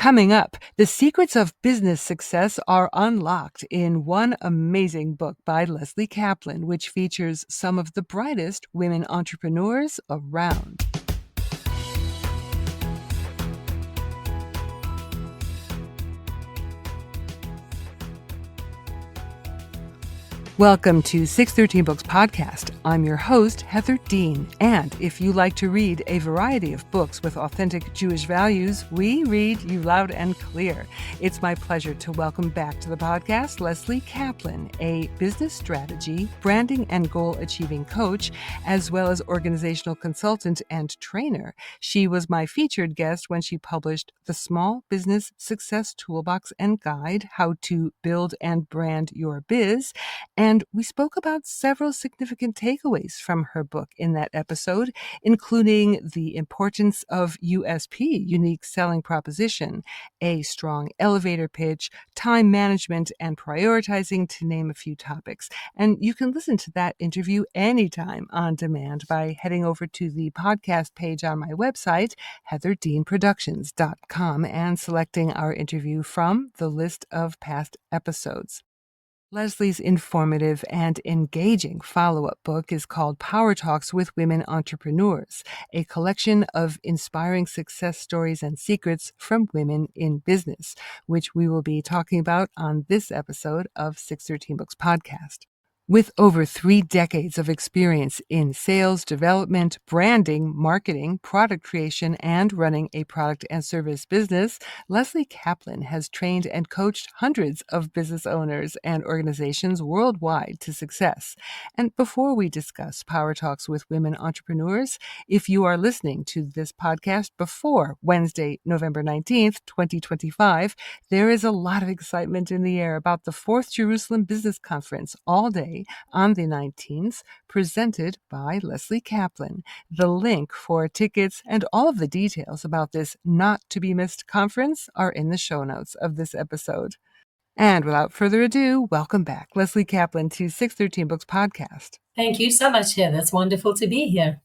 Coming up, the secrets of business success are unlocked in one amazing book by Lesley Kaplan, which features some of the brightest women entrepreneurs around. Welcome to 613 Books Podcast. I'm your host, Heather Dean. And if you like to read a variety of books with authentic Jewish values, we read you loud and clear. It's my pleasure to welcome back to the podcast Lesley Kaplan, a business strategy, branding, and goal-achieving coach, as well as organizational consultant and trainer. She was my featured guest when she published The Small Business Success Toolbox and Guide, How to Build and Brand Your Biz. And we spoke about several significant takeaways from her book in that episode, including the importance of USP, unique selling proposition, a strong elevator pitch, time management, and prioritizing, to name a few topics. And you can listen to that interview anytime on demand by heading over to the podcast page on my website, heatherdeanproductions.com, and selecting our interview from the list of past episodes. Lesley's informative and engaging follow-up book is called Power Talks with Women Entrepreneurs, a collection of inspiring success stories and secrets from women in business, which we will be talking about on this episode of 613 Books Podcast. With over 3 decades of experience in sales, development, branding, marketing, product creation, and running a product and service business, Lesley Kaplan has trained and coached hundreds of business owners and organizations worldwide to success. And before we discuss Power Talks with Women Entrepreneurs, if you are listening to this podcast before Wednesday, November 19th, 2025, there is a lot of excitement in the air about the 4th Jerusalem Business Conference all day on the 19th, presented by Lesley Kaplan. The link for tickets and all of the details about this not-to-be-missed conference are in the show notes of this episode. And without further ado, welcome back, Lesley Kaplan, to 613 Books Podcast. Thank you so much, Heather. It's wonderful to be here.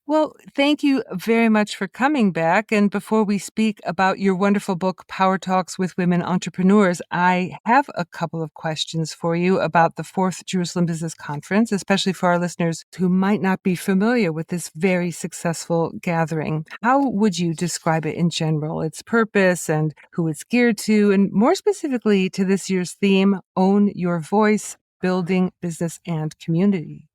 Well, thank you very much for coming back. And before we speak about your wonderful book, Power Talks with Women Entrepreneurs, I have a couple of questions for you about the 4th Jerusalem Business Conference, especially for our listeners who might not be familiar with this very successful gathering. How would you describe it in general, its purpose and who it's geared to, and more specifically to this year's theme, Own Your Voice, Building Business and Community?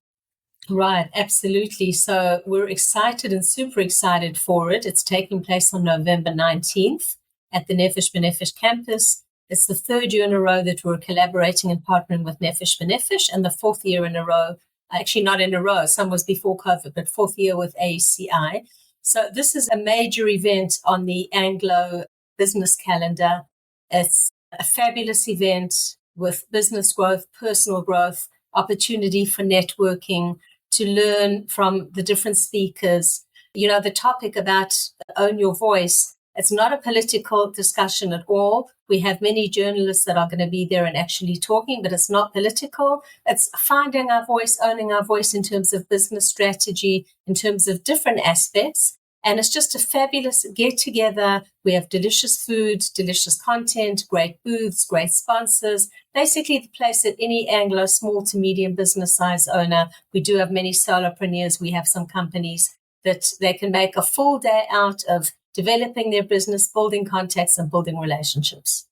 Right, absolutely. So we're excited and super excited for it. It's taking place on November 19th at the Nefesh B'Nefesh campus. It's the 3rd year in a row that we're collaborating and partnering with Nefesh B'Nefesh, and the 4th year in a row, actually not in a row, some was before COVID, but 4th year with AECI. So this is a major event on the Anglo business calendar. It's a fabulous event with business growth, personal growth, opportunity for networking, to learn from the different speakers. You know, the topic about own your voice, it's not a political discussion at all. We have many journalists that are going to be there and actually talking, but it's not political. It's finding our voice, owning our voice in terms of business strategy, in terms of different aspects. And it's just a fabulous get together. We have delicious food, delicious content, great booths, great sponsors. Basically the place that any Anglo small to medium business size owner, we do have many solopreneurs. We have some companies that they can make a full day out of developing their business, building contacts and building relationships.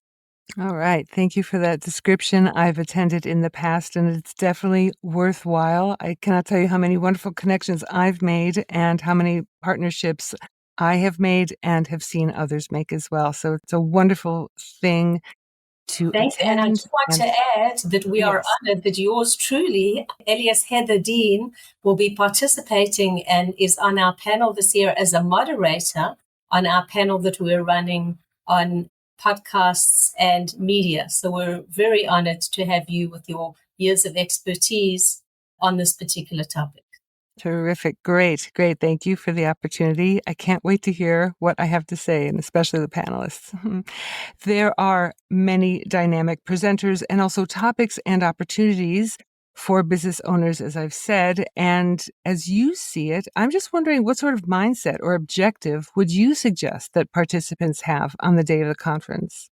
All right. Thank you for that description. I've attended in the past, and it's definitely worthwhile. I cannot tell you how many wonderful connections I've made and how many partnerships I have made and have seen others make as well. So it's a wonderful thing to Thank you. attend. And I just want to add that we are honored that yours truly, alias Heather Dean, will be participating and is on our panel this year as a moderator on our panel that we're running on podcasts and media. So we're very honored to have you with your years of expertise on this particular topic. Terrific. Great. Thank you for the opportunity. I can't wait to hear what I have to say, and especially the panelists. There are many dynamic presenters and also topics and opportunities for business owners, as I've said. And as you see it, I'm just wondering what sort of mindset or objective would you suggest that participants have on the day of the conference?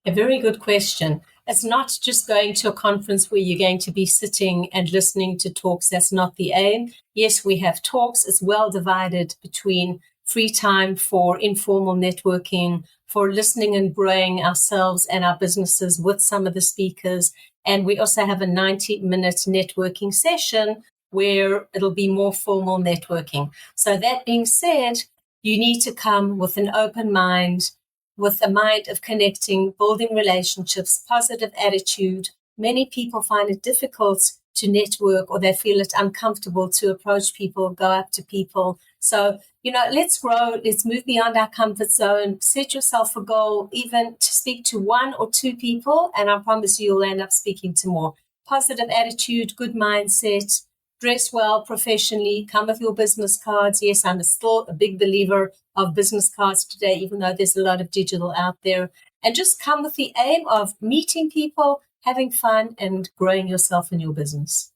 A very good question. It's not just going to a conference where you're going to be sitting and listening to talks. That's not the aim. Yes, we have talks. It's well divided between free time for informal networking, for listening and growing ourselves and our businesses with some of the speakers. And we also have a 90-minute networking session where it'll be more formal networking. So that being said, you need to come with an open mind, with a mind of connecting, building relationships, positive attitude. Many people find it difficult to network, or they feel it uncomfortable to approach people, go up to people. So, let's grow, let's move beyond our comfort zone, set yourself a goal, even to speak to one or two people, and I promise you'll end up speaking to more. Positive attitude, good mindset, dress well professionally, come with your business cards. Yes, I'm still a big believer of business cards today, even though there's a lot of digital out there. And just come with the aim of meeting people, having fun, and growing yourself and your business.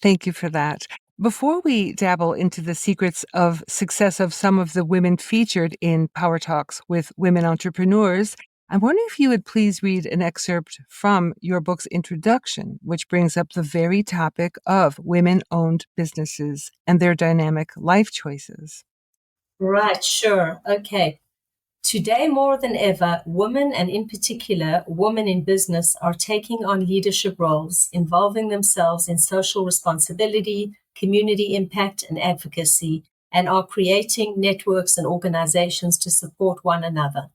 Thank you for that. Before we dabble into the secrets of success of some of the women featured in Power Talks with Women Entrepreneurs, I'm wondering if you would please read an excerpt from your book's introduction, which brings up the very topic of women-owned businesses and their dynamic life choices. Right, sure. Okay. Today, more than ever, women, and in particular, women in business, are taking on leadership roles, involving themselves in social responsibility, community impact, and advocacy, and are creating networks and organizations to support one another.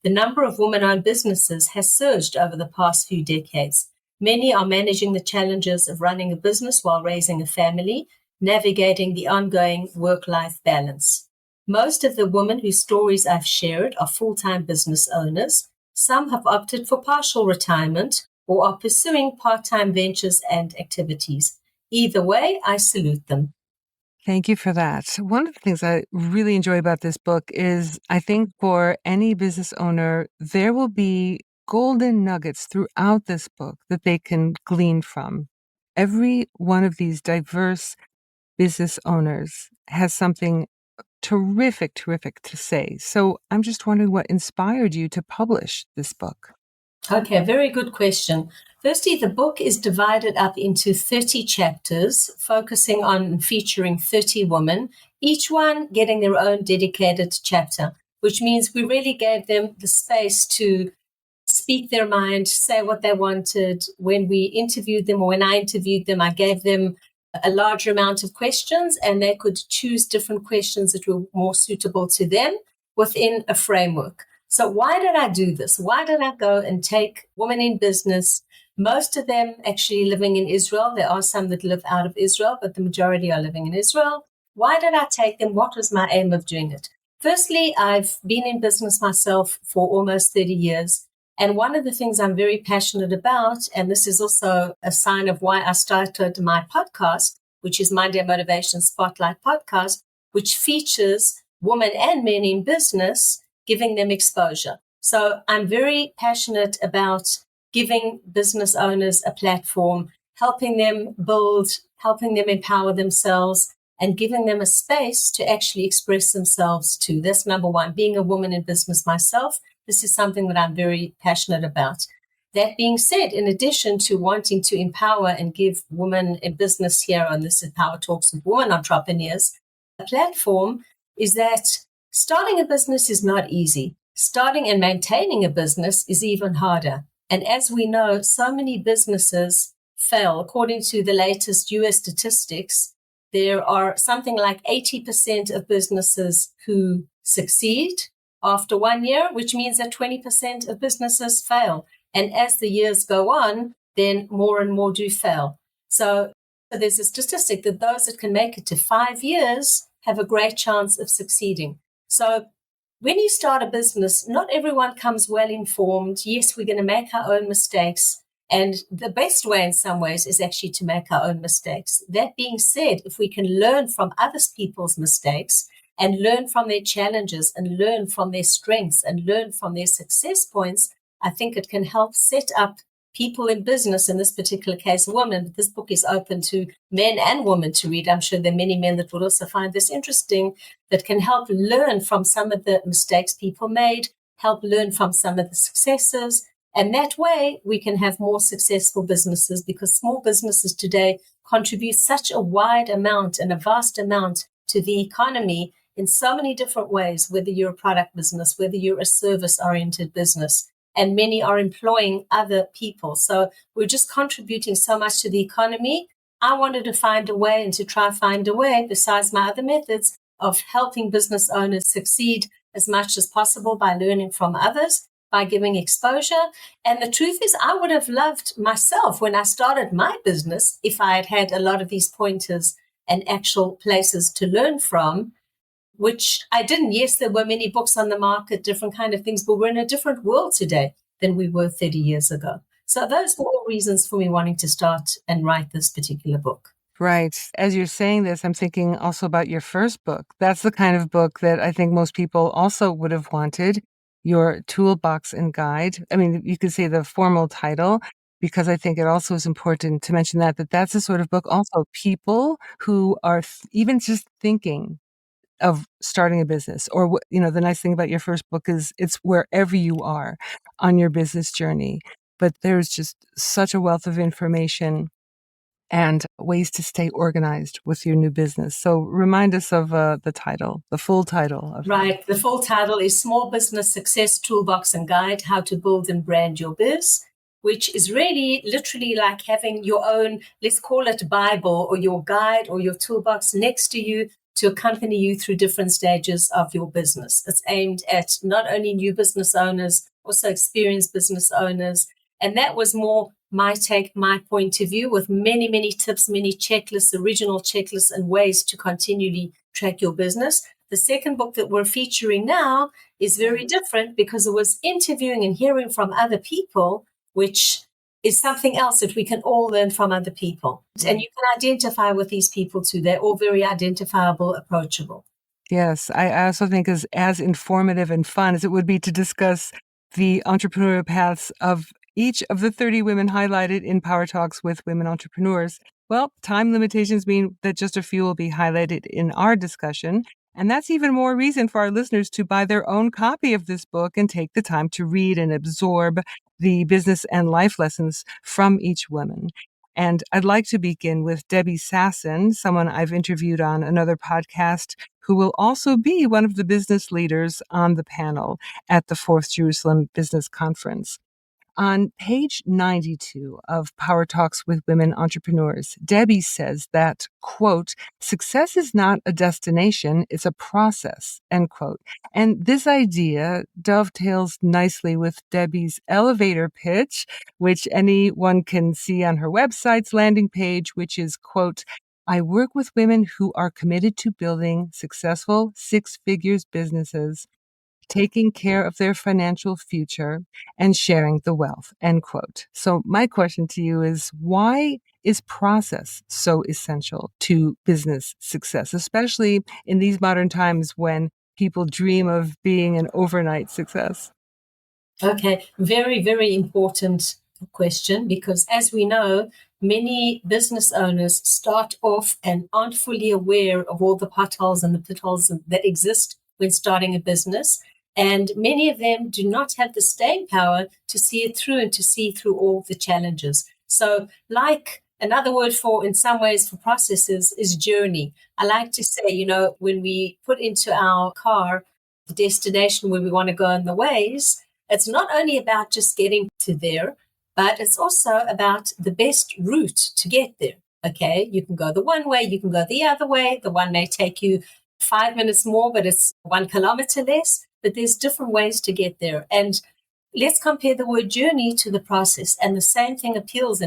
The number of women-owned businesses has surged over the past few decades. Many are managing the challenges of running a business while raising a family, navigating the ongoing work-life balance. Most of the women whose stories I've shared are full-time business owners. Some have opted for partial retirement or are pursuing part-time ventures and activities. Either way, I salute them. Thank you for that. One of the things I really enjoy about this book is I think for any business owner, there will be golden nuggets throughout this book that they can glean from. Every one of these diverse business owners has something terrific to say. So I'm just wondering what inspired you to publish this book. Okay, very good question. Firstly, the book is divided up into 30 chapters, focusing on featuring 30 women, each one getting their own dedicated chapter, which means we really gave them the space to speak their mind, say what they wanted. When we interviewed them, or when I interviewed them, I gave them a larger amount of questions, and they could choose different questions that were more suitable to them within a framework. So why did I do this? Why did I go and take women in business, most of them actually living in Israel? There are some that live out of Israel, but the majority are living in Israel. Why did I take them? What was my aim of doing it? Firstly, I've been in business myself for almost 30 years. And one of the things I'm very passionate about, and this is also a sign of why I started my podcast, which is Monday Motivation Spotlight Podcast, which features women and men in business, giving them exposure. So I'm very passionate about giving business owners a platform, helping them build, helping them empower themselves, and giving them a space to actually express themselves too. That's number one. Being a woman in business myself, this is something that I'm very passionate about. That being said, in addition to wanting to empower and give women in business here on this is Power Talks with Women Entrepreneurs, a platform is that starting a business is not easy. Starting and maintaining a business is even harder. And as we know, so many businesses fail. According to the latest US statistics, there are something like 80% of businesses who succeed after 1 year, which means that 20% of businesses fail. And as the years go on, then more and more do fail. So there's a statistic that those that can make it to 5 years have a great chance of succeeding. So when you start a business, not everyone comes well informed. Yes, we're going to make our own mistakes. And the best way in some ways is actually to make our own mistakes. That being said, if we can learn from other people's mistakes and learn from their challenges and learn from their strengths and learn from their success points, I think it can help set up people in business, in this particular case, women, but this book is open to men and women to read. I'm sure there are many men that would also find this interesting, that can help learn from some of the mistakes people made, help learn from some of the successes. And that way we can have more successful businesses, because small businesses today contribute such a wide amount and a vast amount to the economy in so many different ways, whether you're a product business, whether you're a service-oriented business, and many are employing other people. So we're just contributing so much to the economy. I wanted to find a way, and to try find a way, besides my other methods, of helping business owners succeed as much as possible by learning from others, by giving exposure. And the truth is, I would have loved myself when I started my business if I had had a lot of these pointers and actual places to learn from, which I didn't. Yes, there were many books on the market, different kind of things, but we're in a different world today than we were 30 years ago. So those were all reasons for me wanting to start and write this particular book. Right. As you're saying this, I'm thinking also about your first book. That's the kind of book that I think most people also would have wanted, your toolbox and guide. I mean, you could say the formal title, because I think it also is important to mention that that's the sort of book also people who are even just thinking of starting a business, or, the nice thing about your first book is it's wherever you are on your business journey. But there's just such a wealth of information and ways to stay organized with your new business. So remind us of the title, the full title. Right. The full title is Small Business Success Toolbox and Guide, How to Build and Brand Your Biz, which is really literally like having your own, let's call it Bible, or your guide or your toolbox next to you to accompany you through different stages of your business. It's aimed at not only new business owners, also experienced business owners. And that was more my take, my point of view, with many, many tips, many checklists, original checklists, and ways to continually track your business. The second book that we're featuring now is very different, because it was interviewing and hearing from other people, which is something else that we can all learn from other people. And you can identify with these people too. They're all very identifiable, approachable. Yes, I also think as informative and fun as it would be to discuss the entrepreneurial paths of each of the 30 women highlighted in Power Talks with Women Entrepreneurs. Well, time limitations mean that just a few will be highlighted in our discussion. And that's even more reason for our listeners to buy their own copy of this book and take the time to read and absorb the business and life lessons from each woman. And I'd like to begin with Debbie Sasson, someone I've interviewed on another podcast, who will also be one of the business leaders on the panel at the 4th Jerusalem Business Conference. On page 92 of Power Talks with Women Entrepreneurs, Debbie says that, quote, success is not a destination, it's a process, end quote. And this idea dovetails nicely with Debbie's elevator pitch, which anyone can see on her website's landing page, which is, quote, I work with women who are committed to building successful six-figures businesses, taking care of their financial future, and sharing the wealth, end quote. So my question to you is, why is process so essential to business success, especially in these modern times when people dream of being an overnight success? Okay, very, very important question, because as we know, many business owners start off and aren't fully aware of all the potholes and the pitfalls that exist when starting a business. And many of them do not have the staying power to see it through and to see through all the challenges. So like another word for, in some ways, for processes is journey. I like to say, when we put into our car the destination where we want to go in the ways, it's not only about just getting to there, but it's also about the best route to get there. Okay, you can go the one way, you can go the other way. The one may take you 5 minutes more, but it's 1 kilometer less. But there's different ways to get there. And let's compare the word journey to the process. And the same thing appears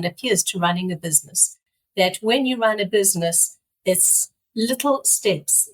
to running a business. That when you run a business, it's little steps.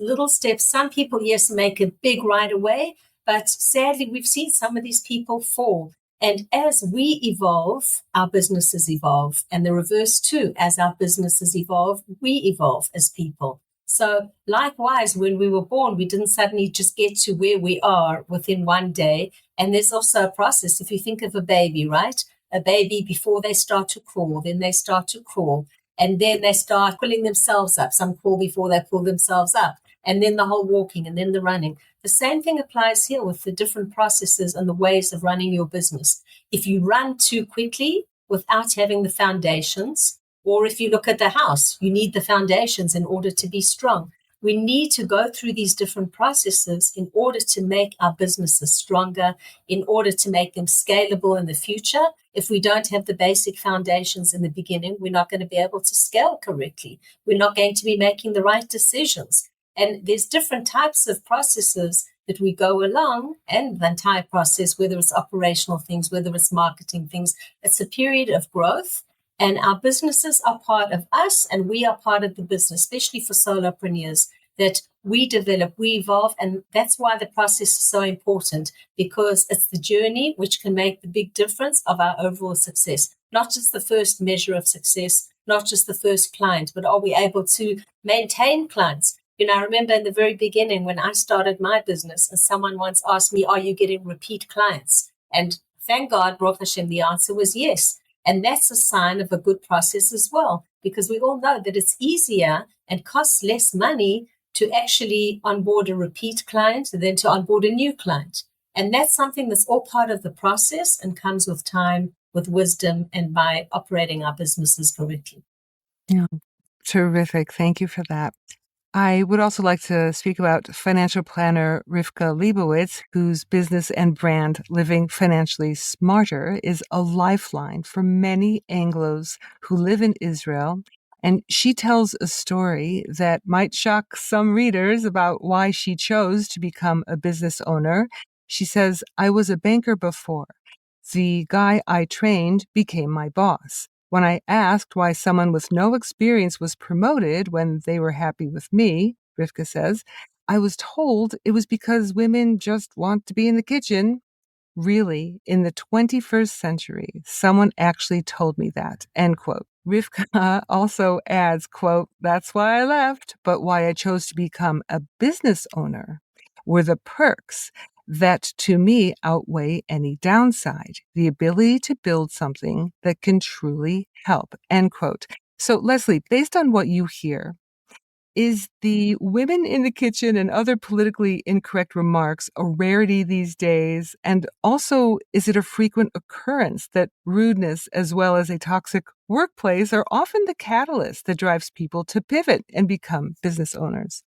Some people, yes, make it big right away, but sadly, we've seen some of these people fall. And as we evolve, our businesses evolve. And the reverse too, as our businesses evolve, we evolve as people. So likewise, when we were born, we didn't suddenly just get to where we are within one day. And there's also a process. If you think of a baby, right? a baby before they start to crawl, then they start to crawl, and then they start pulling themselves up. Some crawl before they pull themselves up, and then the whole walking, and then the running. The same thing applies here with the different processes and the ways of running your business. If you run too quickly without having the foundations, or if you look at the house, you need the foundations in order to be strong. We need to go through these different processes in order to make our businesses stronger, in order to make them scalable in the future. If we don't have the basic foundations in the beginning, we're not going to be able to scale correctly. We're not going to be making the right decisions. And there's different types of processes that we go along, and the entire process, whether it's operational things, whether it's marketing things, it's a period of growth. And our businesses are part of us, and we are part of the business, especially for solopreneurs, that we develop, we evolve. And that's why the process is so important, because it's the journey which can make the big difference of our overall success. Not just the first measure of success, not just the first client, but are we able to maintain clients? I remember in the very beginning when I started my business, and someone once asked me, are you getting repeat clients? And thank God, Baruch Hashem, the answer was yes. And that's a sign of a good process as well, because we all know that it's easier and costs less money to actually onboard a repeat client than to onboard a new client. And that's something that's all part of the process and comes with time, with wisdom, and by operating our businesses correctly. Yeah, terrific. Thank you for that. I would also like to speak about financial planner Rivka Leibowitz, whose business and brand, Living Financially Smarter, is a lifeline for many Anglos who live in Israel. And she tells a story that might shock some readers about why she chose to become a business owner. She says, I was a banker before. The guy I trained became my boss. When I asked why someone with no experience was promoted when they were happy with me, Rivka says, I was told it was because women just want to be in the kitchen. Really, in the 21st century, someone actually told me that, end quote. Rivka also adds, quote, that's why I left, but why I chose to become a business owner were the perks that to me outweigh any downside, the ability to build something that can truly help, end quote. So, Lesley, based on what you hear, is the women in the kitchen and other politically incorrect remarks a rarity these days? And also, is it a frequent occurrence that rudeness as well as a toxic workplace are often the catalyst that drives people to pivot and become business owners?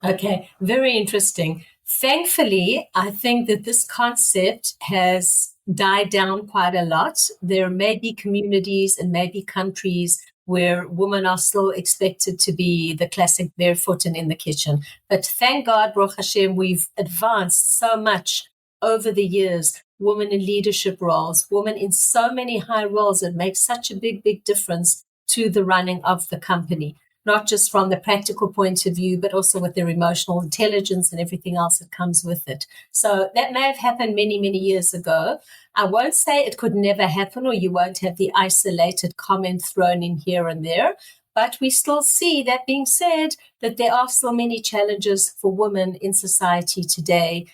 Okay, very interesting. Thankfully, I think that this concept has died down quite a lot. There may be communities and maybe countries where women are still expected to be the classic barefoot and in the kitchen. But thank God, Baruch Hashem, we've advanced so much over the years. Women in leadership roles, women in so many high roles that make such a big, big difference to the running of the company. Not just from the practical point of view, but also with their emotional intelligence and everything else that comes with it. So that may have happened many, many years ago. I won't say it could never happen, or you won't have the isolated comment thrown in here and there, but we still see, that being said, that there are still many challenges for women in society today.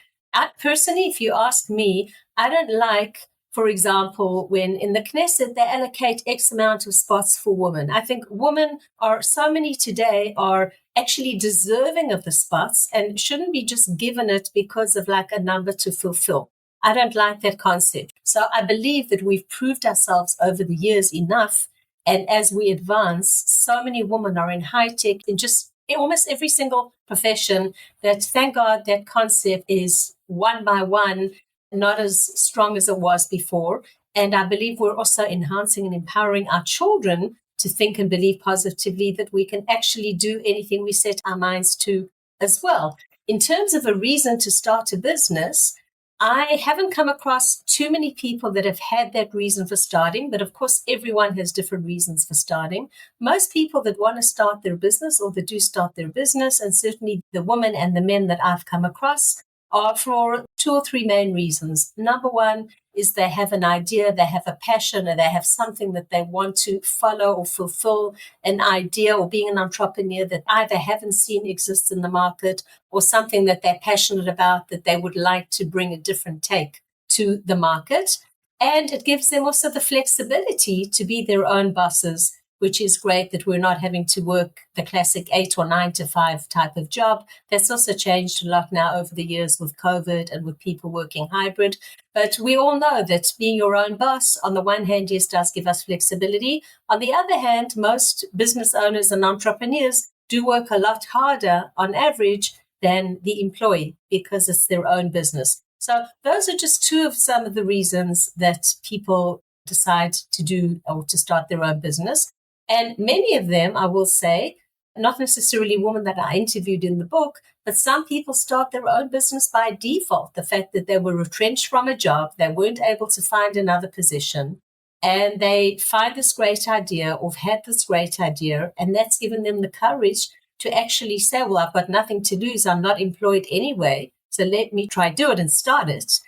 Personally, if you ask me, I don't like, for example, when in the Knesset, they allocate X amount of spots for women. I think women are, so many today are actually deserving of the spots and shouldn't be just given it because of like a number to fulfill. I don't like that concept. So I believe that we've proved ourselves over the years enough. And as we advance, so many women are in high tech, in just almost every single profession, that thank God that concept is one by one not as strong as it was before. And I believe we're also enhancing and empowering our children to think and believe positively that we can actually do anything we set our minds to as well. In terms of a reason to start a business, I haven't come across too many people that have had that reason for starting, but of course, everyone has different reasons for starting. Most people that want to start their business, or that do start their business, and certainly the women and the men that I've come across, are for 2 or 3 main reasons. Number one is they have an idea, they have a passion, or they have something that they want to follow or fulfill, an idea, or being an entrepreneur that either haven't seen exists in the market, or something that they're passionate about that they would like to bring a different take to the market. And it gives them also the flexibility to be their own bosses, which is great that we're not having to work the classic 8 or 9 to 5 type of job. That's also changed a lot now over the years with COVID and with people working hybrid. But we all know that being your own boss, on the one hand, yes, does give us flexibility. On the other hand, most business owners and entrepreneurs do work a lot harder on average than the employee because it's their own business. So those are just two of some of the reasons that people decide to do or to start their own business. And many of them, I will say, not necessarily women that I interviewed in the book, but some people start their own business by default. The fact that they were retrenched from a job, they weren't able to find another position, and they find this great idea or had this great idea, and that's given them the courage to actually say, well, I've got nothing to lose. I'm not employed anyway, so let me try do it and start it.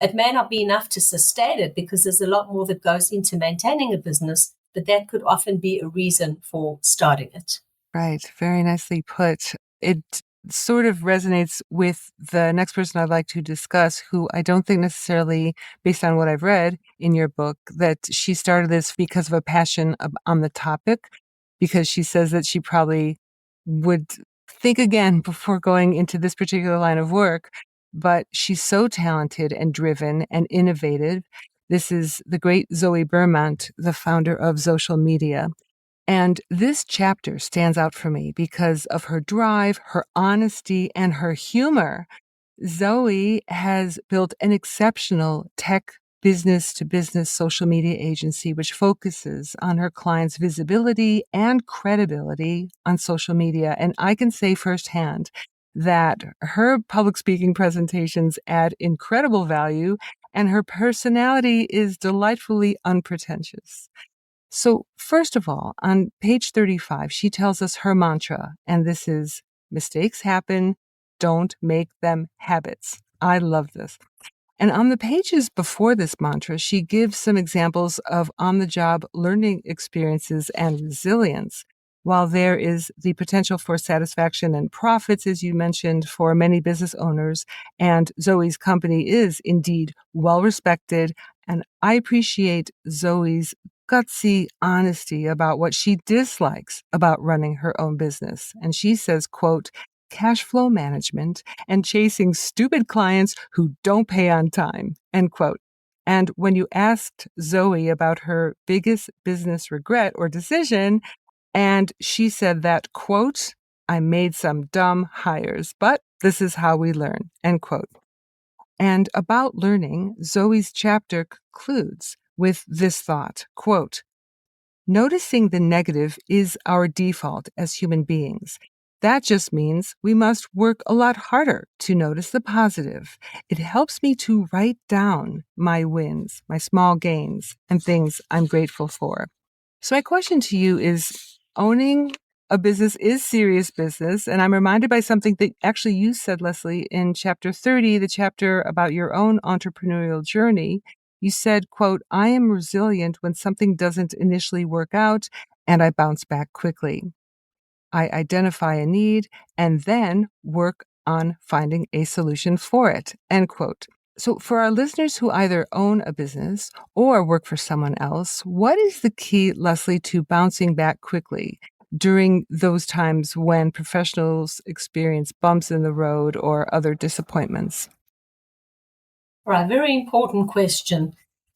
It may not be enough to sustain it because there's a lot more that goes into maintaining a business, but that could often be a reason for starting it. Right. Very nicely put. It sort of resonates with the next person I'd like to discuss, who I don't think necessarily, based on what I've read in your book, that she started this because of a passion on the topic, because she says that she probably would think again before going into this particular line of work. But she's so talented and driven and innovative. This is the great Zoe Bermont, the founder of Social Media. And this chapter stands out for me because of her drive, her honesty, and her humor. Zoe has built an exceptional tech business-to-business social media agency which focuses on her clients' visibility and credibility on social media. And I can say firsthand that her public speaking presentations add incredible value, and her personality is delightfully unpretentious. So, first of all, on page 35, she tells us her mantra, and this is mistakes happen, don't make them habits. I love this. And on the pages before this mantra, she gives some examples of on the job learning experiences and resilience. While there is the potential for satisfaction and profits, as you mentioned, for many business owners, and Zoe's company is indeed well respected. And I appreciate Zoe's gutsy honesty about what she dislikes about running her own business. And she says, quote, cash flow management and chasing stupid clients who don't pay on time, end quote. And when you asked Zoe about her biggest business regret or decision, and she said that, quote, I made some dumb hires, but this is how we learn, end quote. And about learning, Zoe's chapter concludes with this thought, quote, noticing the negative is our default as human beings. That just means we must work a lot harder to notice the positive. It helps me to write down my wins, my small gains, and things I'm grateful for. So my question to you is, owning a business is serious business. And I'm reminded by something that actually you said, Lesley, in chapter 30, the chapter about your own entrepreneurial journey. You said, quote, I am resilient when something doesn't initially work out, and I bounce back quickly. I identify a need and then work on finding a solution for it, end quote. So for our listeners who either own a business or work for someone else, what is the key, Lesley, to bouncing back quickly during those times when professionals experience bumps in the road or other disappointments? All right, very important question.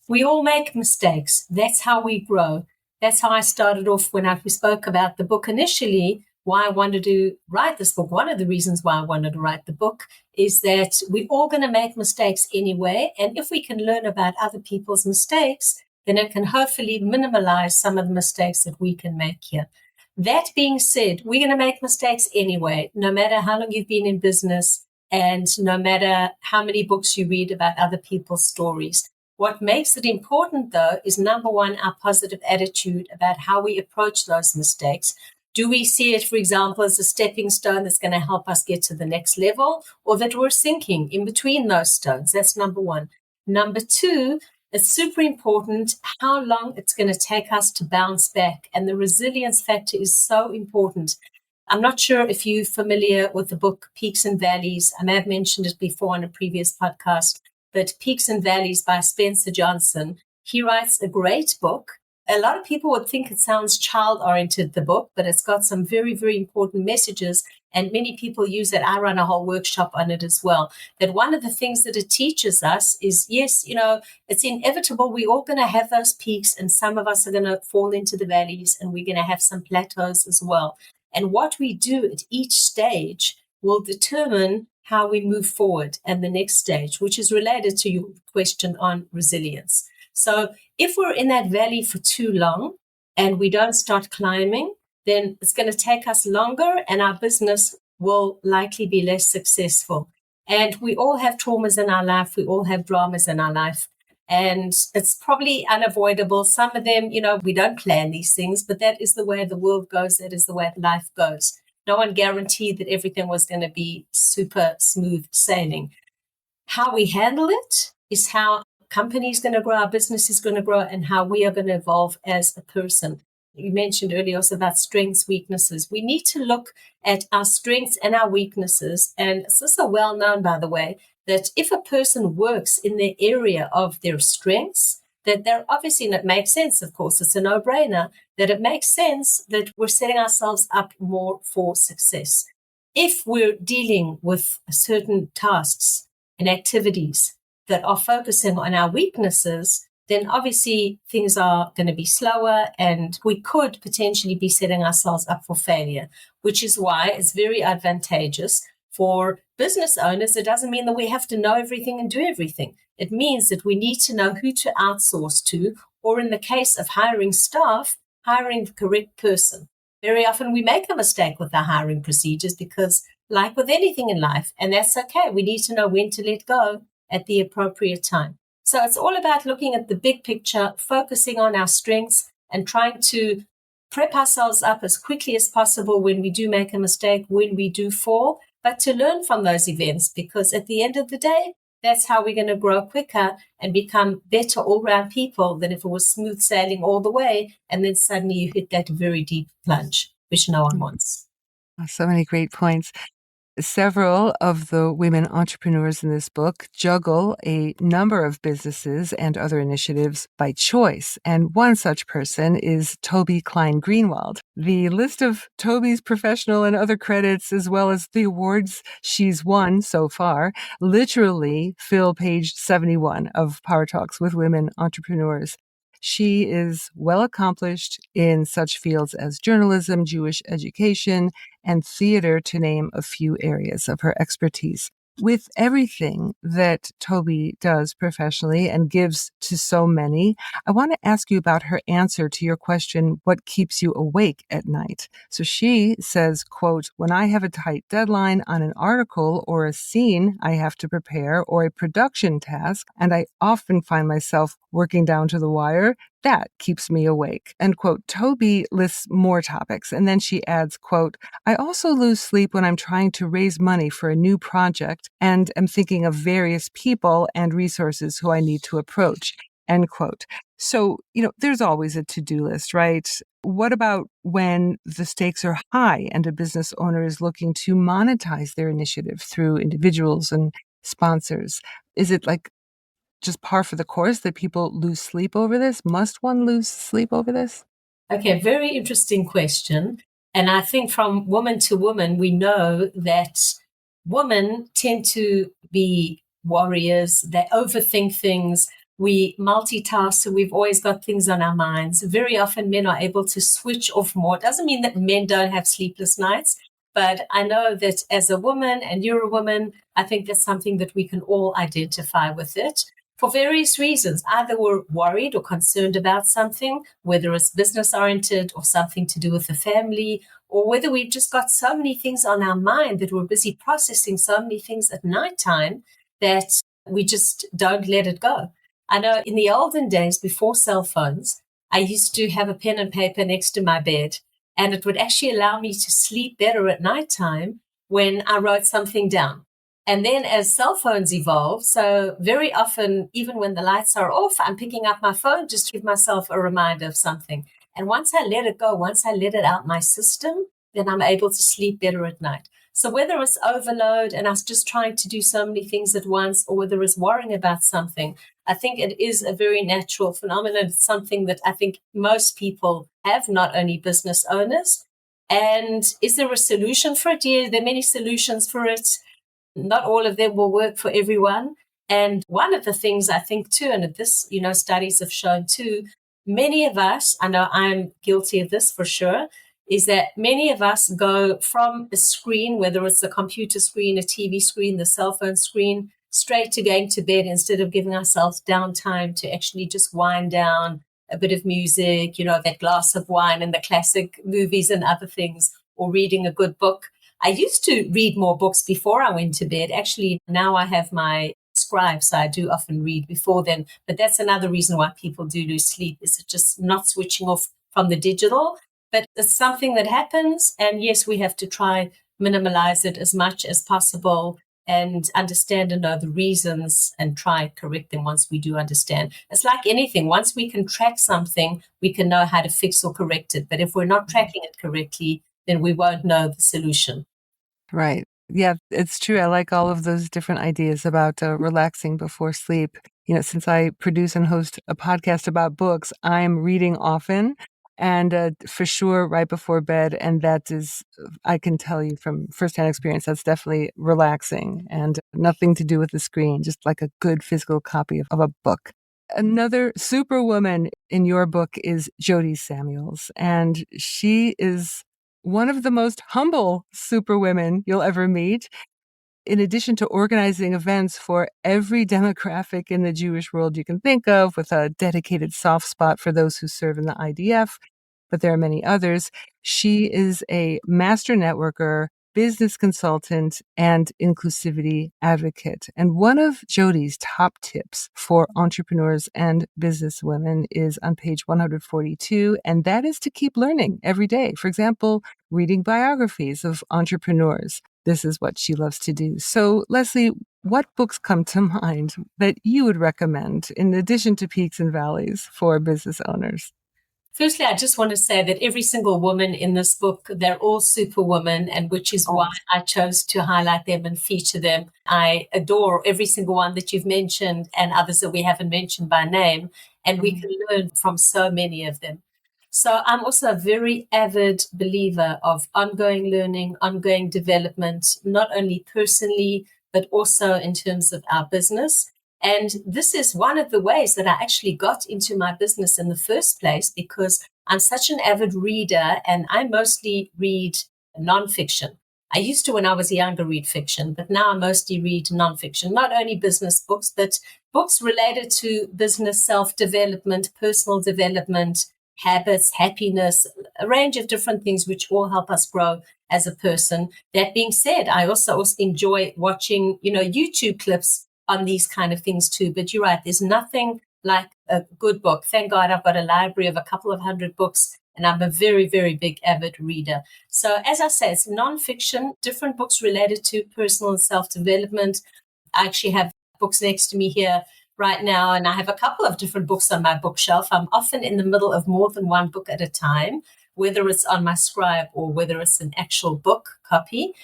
We all make mistakes. That's how we grow. That's how I started off when we spoke about the book initially, why I wanted to write this book. One of the reasons why I wanted to write the book is that we're all going to make mistakes anyway. And if we can learn about other people's mistakes, then it can hopefully minimize some of the mistakes that we can make here. That being said, we're going to make mistakes anyway, no matter how long you've been in business and no matter how many books you read about other people's stories. What makes it important, though, is number one, our positive attitude about how we approach those mistakes. Do we see it, for example, as a stepping stone that's going to help us get to the next level, or that we're sinking in between those stones? That's number one. Number two, it's super important how long it's going to take us to bounce back. And the resilience factor is so important. I'm not sure if you're familiar with the book Peaks and Valleys. I may have mentioned it before on a previous podcast, but Peaks and Valleys by Spencer Johnson. He writes a great book. A lot of people would think it sounds child-oriented, the book, but it's got some very, very important messages, and many people use it. I run a whole workshop on it as well. That one of the things that it teaches us is, yes, it's inevitable. We're all going to have those peaks, and some of us are going to fall into the valleys, and we're going to have some plateaus as well. And what we do at each stage will determine how we move forward and the next stage, which is related to your question on resilience. So if we're in that valley for too long and we don't start climbing, then it's going to take us longer and our business will likely be less successful. And we all have traumas in our life. We all have dramas in our life. And it's probably unavoidable. Some of them, we don't plan these things, but that is the way the world goes. That is the way life goes. No one guaranteed that everything was going to be super smooth sailing. How we handle it is how company is going to grow, our business is going to grow, and how we are going to evolve as a person. You mentioned earlier also about strengths, weaknesses. We need to look at our strengths and our weaknesses. And it's also well known, by the way, that if a person works in the area of their strengths, that they're obviously, and it makes sense, of course, it's a no-brainer, that it makes sense that we're setting ourselves up more for success. If we're dealing with certain tasks and activities that are focusing on our weaknesses, then obviously things are going to be slower and we could potentially be setting ourselves up for failure, which is why it's very advantageous for business owners. It doesn't mean that we have to know everything and do everything. It means that we need to know who to outsource to, or in the case of hiring staff, hiring the correct person. Very often we make a mistake with our hiring procedures because, like with anything in life, and that's okay, we need to know when to let go at the appropriate time. So it's all about looking at the big picture, focusing on our strengths and trying to prep ourselves up as quickly as possible when we do make a mistake, when we do fall, but to learn from those events, because at the end of the day, that's how we're going to grow quicker and become better all-round people than if it was smooth sailing all the way and then suddenly you hit that very deep plunge, which no one wants. So many great points. Several of the women entrepreneurs in this book juggle a number of businesses and other initiatives by choice, and one such person is Toby Klein Greenwald. The list of Toby's professional and other credits, as well as the awards she's won so far, literally fill page 71 of Power Talks with Women Entrepreneurs. She is well accomplished in such fields as journalism, Jewish education, and theater, to name a few areas of her expertise. With everything that Toby does professionally and gives to so many, I want to ask you about her answer to your question, what keeps you awake at night? So she says, quote, when I have a tight deadline on an article or a scene I have to prepare or a production task, and I often find myself working down to the wire, that keeps me awake. End quote. Toby lists more topics, and then she adds, quote, I also lose sleep when I'm trying to raise money for a new project and am thinking of various people and resources who I need to approach. End quote. So, there's always a to-do list, right? What about when the stakes are high and a business owner is looking to monetize their initiative through individuals and sponsors? Is it like just par for the course that people lose sleep over this? Must one lose sleep over this? Okay, very interesting question. And I think from woman to woman, we know that women tend to be warriors. They overthink things. We multitask, so we've always got things on our minds. Very often men are able to switch off more. It doesn't mean that men don't have sleepless nights, but I know that as a woman, and you're a woman, I think that's something that we can all identify with it. For various reasons, either we're worried or concerned about something, whether it's business-oriented or something to do with the family, or whether we've just got so many things on our mind that we're busy processing so many things at nighttime that we just don't let it go. I know in the olden days, before cell phones, I used to have a pen and paper next to my bed, and it would actually allow me to sleep better at nighttime when I wrote something down. And then as cell phones evolved, so very often, even when the lights are off, I'm picking up my phone just to give myself a reminder of something. And once I let it go, once I let it out my system, then I'm able to sleep better at night. So whether it's overload and us just trying to do so many things at once, or whether it's worrying about something, I think it is a very natural phenomenon. It's something that I think most people have, not only business owners. And is there a solution for it? Yeah, there are many solutions for it. Not all of them will work for everyone. And one of the things I think too, and this, studies have shown too, many of us, I know I'm guilty of this for sure, is that many of us go from a screen, whether it's a computer screen, a TV screen, the cell phone screen, straight to going to bed instead of giving ourselves downtime to actually just wind down, a bit of music, that glass of wine and the classic movies and other things, or reading a good book. I used to read more books before I went to bed. Actually, now I have my scribe, so I do often read before then. But that's another reason why people do lose sleep, is just not switching off from the digital. But it's something that happens. And yes, we have to try minimize it as much as possible and understand and know the reasons and try correct them once we do understand. It's like anything. Once we can track something, we can know how to fix or correct it. But if we're not tracking it correctly, then we won't know the solution. Right. Yeah, it's true. I like all of those different ideas about relaxing before sleep. Since I produce and host a podcast about books, I'm reading often and for sure right before bed. And that is, I can tell you from firsthand experience, that's definitely relaxing and nothing to do with the screen, just like a good physical copy of a book. Another superwoman in your book is Jody Samuels, and she is one of the most humble superwomen you'll ever meet. In addition to organizing events for every demographic in the Jewish world you can think of, with a dedicated soft spot for those who serve in the IDF, but there are many others, she is a master networker, business consultant, and inclusivity advocate. And one of Jody's top tips for entrepreneurs and business women is on page 142, and that is to keep learning every day. For example, reading biographies of entrepreneurs. This is what she loves to do. So, Lesley, what books come to mind that you would recommend in addition to Peaks and Valleys for business owners? Firstly, I just want to say that every single woman in this book, they're all superwomen, and which is why I chose to highlight them and feature them. I adore every single one that you've mentioned and others that we haven't mentioned by name, and we can learn from so many of them. So I'm also a very avid believer of ongoing learning, ongoing development, not only personally, but also in terms of our business. And this is one of the ways that I actually got into my business in the first place, because I'm such an avid reader and I mostly read nonfiction. I used to, when I was younger, read fiction, but now I mostly read nonfiction, not only business books, but books related to business self-development, personal development, habits, happiness, a range of different things which all help us grow as a person. That being said, I also enjoy watching, YouTube clips on these kind of things too. But you're right, there's nothing like a good book. Thank God I've got a library of a couple of hundred books, and I'm a very, very big avid reader. So as I say, it's nonfiction, different books related to personal and self-development. I actually have books next to me here right now, and I have a couple of different books on my bookshelf. I'm often in the middle of more than one book at a time, whether it's on my scribe or whether it's an actual book copy.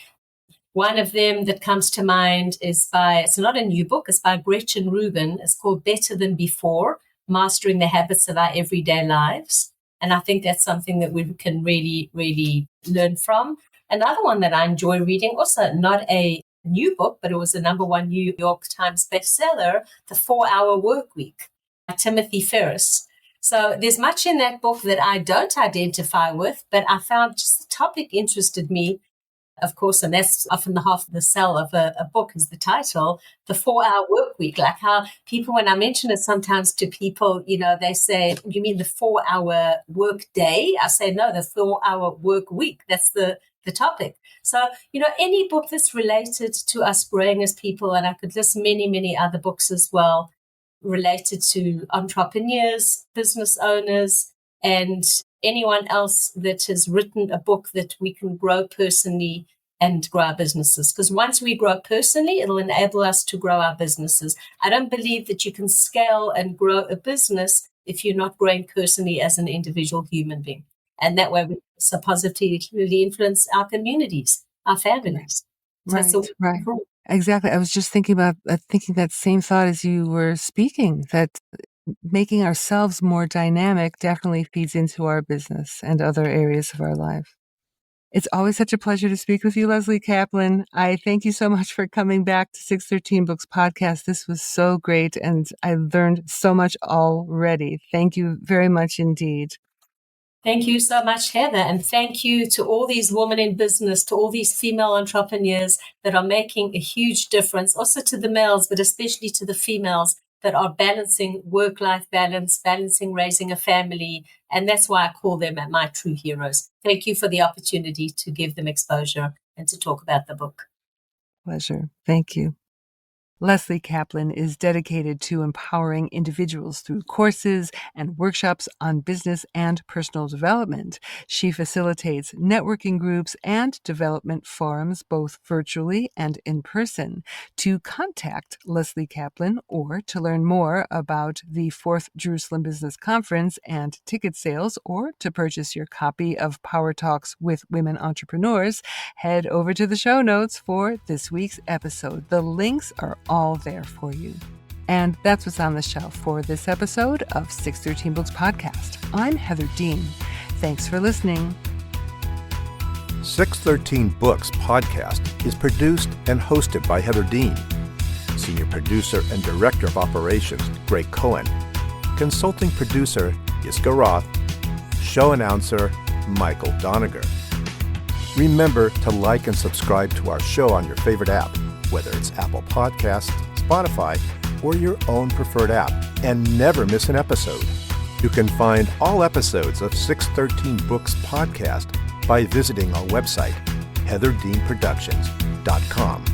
One of them that comes to mind is it's not a new book, it's by Gretchen Rubin. It's called Better Than Before, Mastering the Habits of Our Everyday Lives. And I think that's something that we can really, really learn from. Another one that I enjoy reading, also not a new book, but it was a #1 New York Times bestseller, The 4-Hour Work Week by Timothy Ferriss. So there's much in that book that I don't identify with, but I found just the topic interested me. Of course, and that's often the half of the sell of a book is the title, The 4-Hour Work Week. Like how people, when I mention it sometimes to people, they say, you mean the 4-hour work day? I say, no, the 4-hour work week. That's the topic. So, any book that's related to us growing as people, and I could list many, many other books as well, related to entrepreneurs, business owners, and anyone else that has written a book that we can grow personally and grow our businesses. Because once we grow personally, it'll enable us to grow our businesses. I don't believe that you can scale and grow a business if you're not growing personally as an individual human being. And that way we so positively influence our communities. our families. So it's Right, right. important. Exactly. I was just thinking about thinking that same thought as you were speaking, that making ourselves more dynamic definitely feeds into our business and other areas of our life. It's always such a pleasure to speak with you, Lesley Kaplan. I thank you so much for coming back to 613 Books Podcast. This was so great, and I learned so much already. Thank you very much indeed. Thank you so much, Heather. And thank you to all these women in business, to all these female entrepreneurs that are making a huge difference, also to the males, but especially to the females that are balancing work-life balance, balancing raising a family. And that's why I call them my true heroes. Thank you for the opportunity to give them exposure and to talk about the book. Pleasure. Thank you. Lesley Kaplan is dedicated to empowering individuals through courses and workshops on business and personal development. She facilitates networking groups and development forums, both virtually and in person. To contact Lesley Kaplan or to learn more about the 4th Jerusalem Business Conference and ticket sales, or to purchase your copy of Power Talks with Women Entrepreneurs, head over to the show notes for this week's episode. The links are all there for you. And that's what's on the shelf for this episode of 613 Books Podcast. I'm Heather Dean. Thanks for listening. 613 Books Podcast is produced and hosted by Heather Dean. Senior producer and director of operations, Greg Cohen. Consulting producer, Yiska Roth. Show announcer, Michael Doniger. Remember to like and subscribe to our show on your favorite app, whether it's Apple Podcasts, Spotify, or your own preferred app, and never miss an episode. You can find all episodes of 613 Books Podcast by visiting our website, heatherdeanproductions.com.